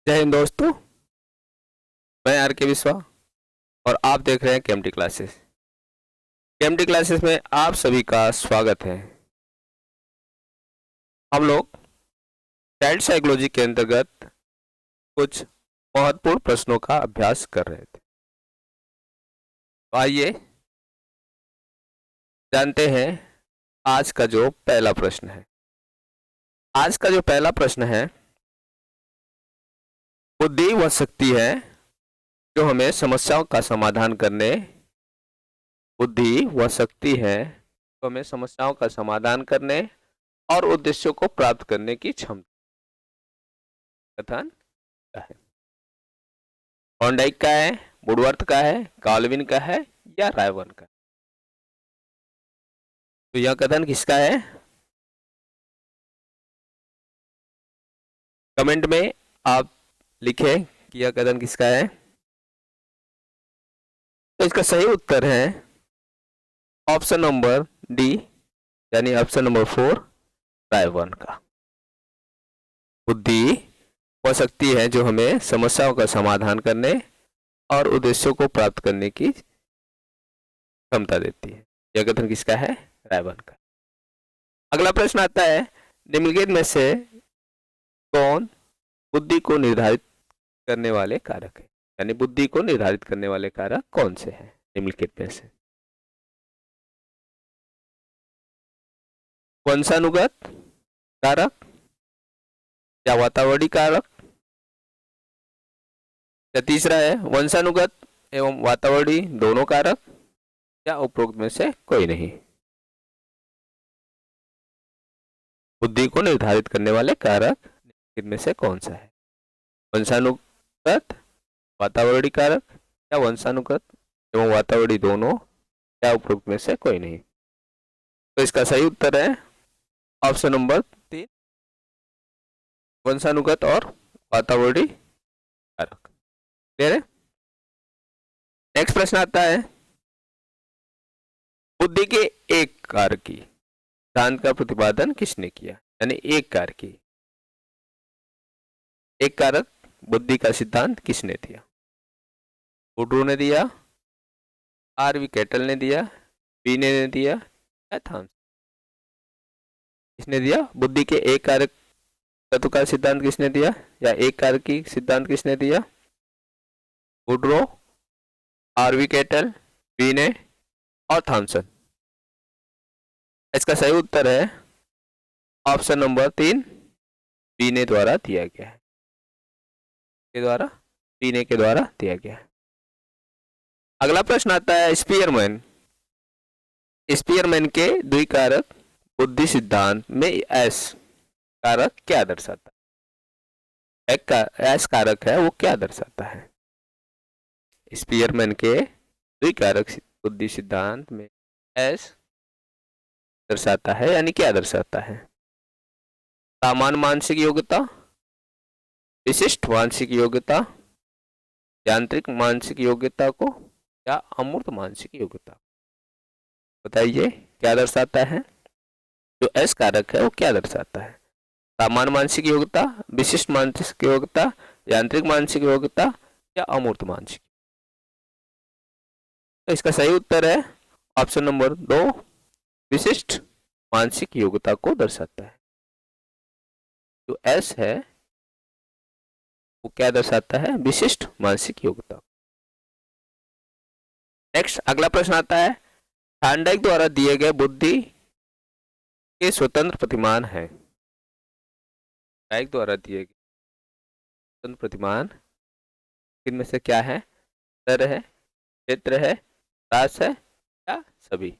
जय हिंद दोस्तों। मैं आर के विश्वा और आप देख रहे हैं केएमटी क्लासेस। केएमटी क्लासेस में आप सभी का स्वागत है। हम लोग चाइल्ड साइकोलॉजी के अंतर्गत कुछ महत्वपूर्ण प्रश्नों का अभ्यास कर रहे थे। तो आइए जानते हैं आज का जो पहला प्रश्न है। आज का जो पहला प्रश्न है, बुद्धि वह शक्ति है जो हमें समस्याओं का समाधान करने बुद्धि वह शक्ति है जो हमें समस्याओं का समाधान करने और उद्देश्यों को प्राप्त करने की क्षमता कथन है। थॉर्नडाइक का है, वुडवर्थ का है, गाल्विन का है या रायबर्न का? तो यह कथन किसका है? कमेंट में आप लिखें कि यह कथन किसका है। तो इसका सही उत्तर है ऑप्शन नंबर डी, यानी ऑप्शन नंबर 4, रायबर्न का। बुद्धि वह शक्ति है जो हमें समस्याओं का समाधान करने और उद्देश्यों को प्राप्त करने की क्षमता देती है। यह कथन किसका है? रायबर्न का। अगला प्रश्न आता है, निम्नलिखित में से कौन बुद्धि को निर्धारित करने वाले कारक है? यानी बुद्धि को निर्धारित करने वाले कारक कौन से हैं निम्नलिखित में से? वंशानुगत कारक या वातावरणीय कारक, या तीसरा है वंशानुगत एवं वातावरणीय दोनों कारक, या उपरोक्त में से कोई नहीं? बुद्धि को निर्धारित करने वाले कारक इनमें से कौन सा है? वंशानुगत, वातावरणीय कारक, या वंशानुगत एवं वातावरणीय दोनों, या उपरोक्त में से कोई नहीं? तो इसका सही उत्तर है ऑप्शन नंबर 3, वंशानुगत और वातावरणीय कारक। क्लियर है? नेक्स्ट प्रश्न आता है, बुद्धि के एक कारक की सिद्धांत का प्रतिपादन किसने किया? यानी एक कारक की एक कारक बुद्धि का सिद्धांत किसने दिया? वुड्रो ने दिया, आर.वी. केटल ने दिया, बीने ने दिया या थॉमसन? किसने दिया? बुद्धि के एक कारक तत्व का सिद्धांत किसने दिया या एक कारक की सिद्धांत किसने दिया? Woodrow, RV. केटल, बीने और थॉमसन। इसका सही उत्तर है ऑप्शन नंबर 3, बीने द्वारा दिया गया है। बीने के द्वारा दिया गया है। अगला प्रश्न आता है, स्पीयरमैन के द्विकारक बुद्धि सिद्धांत में एस कारक क्या दर्शाता है? एक एस कारक है वो क्या दर्शाता है? स्पीयरमैन के द्विकारक बुद्धि सिद्धांत में एस दर्शाता है, यानी क्या दर्शाता है? सामान्य मानसिक योग्यता, विशिष्ट मानसिक योग्यता, यांत्रिक मानसिक योग्यता को, या अमूर्त मानसिक योग्यता? बताइए क्या दर्शाता है? जो एस कारक है वो क्या दर्शाता है? सामान्य मानसिक योग्यता, विशिष्ट मानसिक योग्यता, यांत्रिक मानसिक योग्यता, या अमूर्त मानसिक? तो इसका सही उत्तर है ऑप्शन नंबर 2, विशिष्ट मानसिक योग्यता को दर्शाता है। जो एस है वो क्या दर्शाता है? विशिष्ट मानसिक योग्यता। नेक्स्ट अगला प्रश्न आता है, थॉर्नडाइक द्वारा दिए गए बुद्धि के स्वतंत्र प्रतिमान है। थॉर्नडाइक द्वारा दिए गए स्वतंत्र प्रतिमान इनमें से क्या है? स्तर है, क्षेत्र है, रास है, या सभी?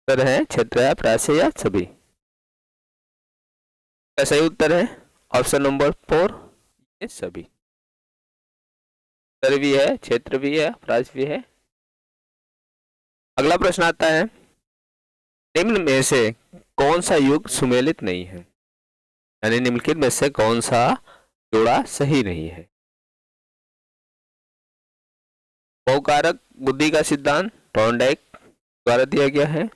स्तर है, क्षेत्र है, प्रास है, या सभी? का सही उत्तर है ऑप्शन नंबर 4, ये सभी। स्तर भी है, क्षेत्र भी है, प्रास भी है। अगला प्रश्न आता है, निम्न में से कौन सा युग सुमेलित नहीं है? यानी निम्नलिखित में से कौन सा जोड़ा सही नहीं है? बहुकारक बुद्धि का सिद्धांत थॉर्नडाइक द्वारा दिया गया है।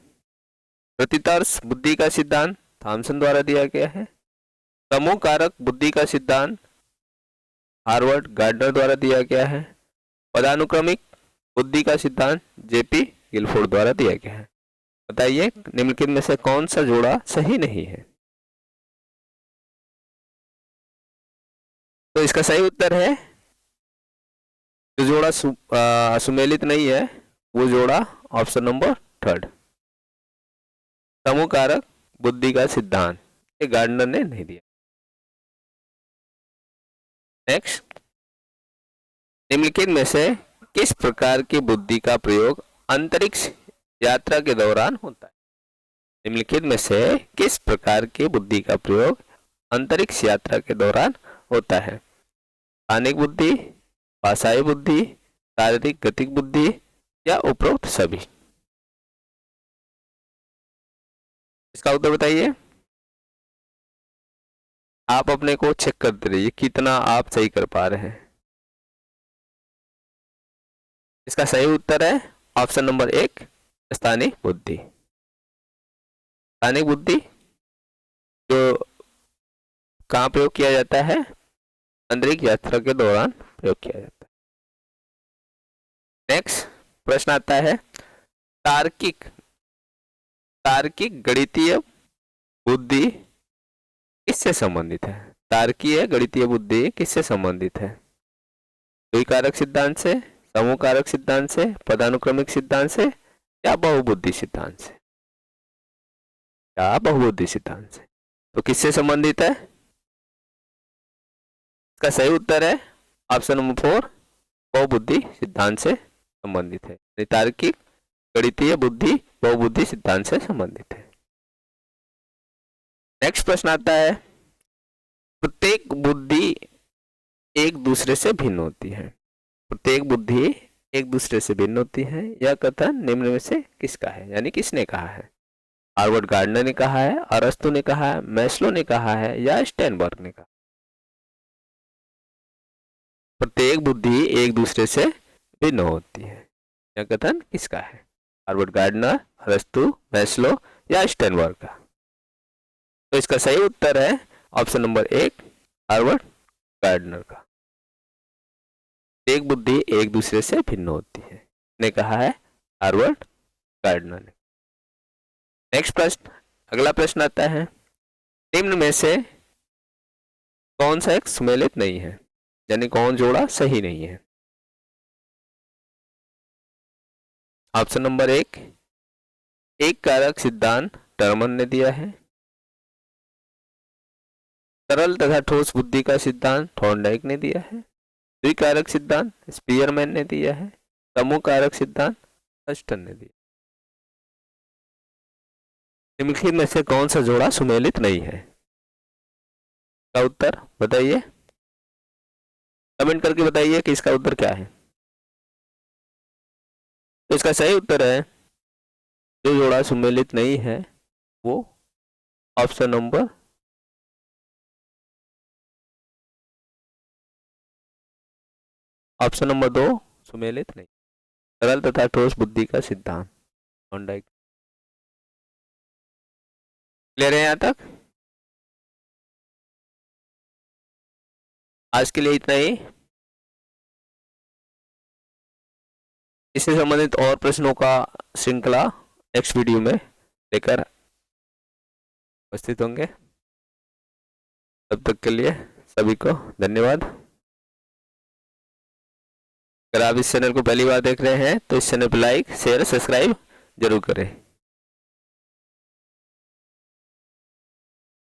प्रतितर्क बुद्धि का सिद्धांत थॉमसन द्वारा दिया गया है। समूह कारक बुद्धि का सिद्धांत हार्वर्ड गार्डनर द्वारा दिया गया है। पदानुक्रमिक बुद्धि का सिद्धांत जेपी गिलफोर्ड द्वारा दिया गया है। बताइए निम्नलिखित में से कौन सा जोड़ा सही नहीं है। तो इसका सही उत्तर है जो जोड़ा सुमेलित नहीं है वो जोड़ा ऑप्शन नंबर 3 समूह कारक बुद्धि का सिद्धांत, ये गार्डनर ने नहीं दिया। नेक्स्ट, निम्नलिखित में से किस प्रकार की बुद्धि का प्रयोग अंतरिक्ष यात्रा के दौरान होता है। निम्नलिखित में से किस प्रकार की बुद्धि का प्रयोग अंतरिक्ष यात्रा के दौरान होता है। स्थानिक बुद्धि, भाषाई बुद्धि, शारीरिक गतिक बुद्धि या उपरोक्त सभी। इसका उत्तर बताइए। आप अपने को चेक करते रहिए कितना आप सही कर पा रहे हैं। इसका सही उत्तर है ऑप्शन नंबर 1 स्थानीय बुद्धि। स्थानिक बुद्धि जो कहाँ प्रयोग किया जाता है, अंतरिक्ष यात्रा के दौरान प्रयोग किया जाता है। नेक्स्ट प्रश्न आता है तार्किक गणितीय बुद्धि किससे संबंधित है। तार्किक गणितीय बुद्धि किससे संबंधित है। द्विकारक सिद्धांत से, समूह कारक सिद्धांत से, पदानुक्रमिक सिद्धांत से या बहुबुद्धि सिद्धांत से। या बहुबुद्धि सिद्धांत से। तो किससे संबंधित है। इसका सही उत्तर है ऑप्शन नंबर 4 बहुबुद्धि सिद्धांत से संबंधित है। तार्किक गणितीय बुद्धि बहुबुद्धि सिद्धांत से संबंधित है। नेक्स्ट प्रश्न आता है प्रत्येक बुद्धि एक दूसरे से भिन्न होती है। प्रत्येक बुद्धि एक दूसरे से भिन्न होती है, यह कथन निम्न में से किसका है, यानी किसने कहा है। हार्वर्ड गार्डनर ने कहा है, अरस्तु ने कहा है, मैस्लो ने कहा है या स्टेनबर्ग ने कहा। प्रत्येक बुद्धि एक दूसरे से भिन्न होती है, यह कथन किसका है। हार्वर्ड गार्डनर, अरस्तु, मैस्लो या स्टेनबर्ग का। तो इसका सही उत्तर है ऑप्शन नंबर 1 हार्वर्ड गार्डनर का। एक बुद्धि एक दूसरे से भिन्न होती है, ने कहा है हार्वर्ड गार्डनर ने। नेक्स्ट प्रश्न, अगला प्रश्न आता है निम्न में से कौन सा एक सुमेलित नहीं है, यानी कौन जोड़ा सही नहीं है। ऑप्शन नंबर 1 एक कारक सिद्धांत टर्मन ने दिया है। सरल तथा ठोस बुद्धि का सिद्धांत थॉर्नडाइक ने दिया है। द्विकारक सिद्धांत स्पीयरमैन ने दिया है। समूह कारक सिद्धांत हस्टन ने दिया। निम्नलिखित में से कौन सा जोड़ा सुमेलित नहीं है, का उत्तर बताइए। कमेंट करके बताइए कि इसका उत्तर क्या है। तो इसका सही उत्तर है जो जोड़ा सुमेलित नहीं है वो ऑप्शन नंबर ऑप्शन नंबर 2 सुमेलित नहीं, सरल तथा ठोस बुद्धि का सिद्धांत थॉर्नडाइक। क्लियर है यहां तक। आज के लिए इतना ही। इससे संबंधित और प्रश्नों का श्रृंखला नेक्स्ट वीडियो में लेकर उपस्थित होंगे। तब तक के लिए सभी को धन्यवाद। अगर आप इस चैनल को पहली बार देख रहे हैं तो इस चैनल पर लाइक शेयर सब्सक्राइब जरूर करें।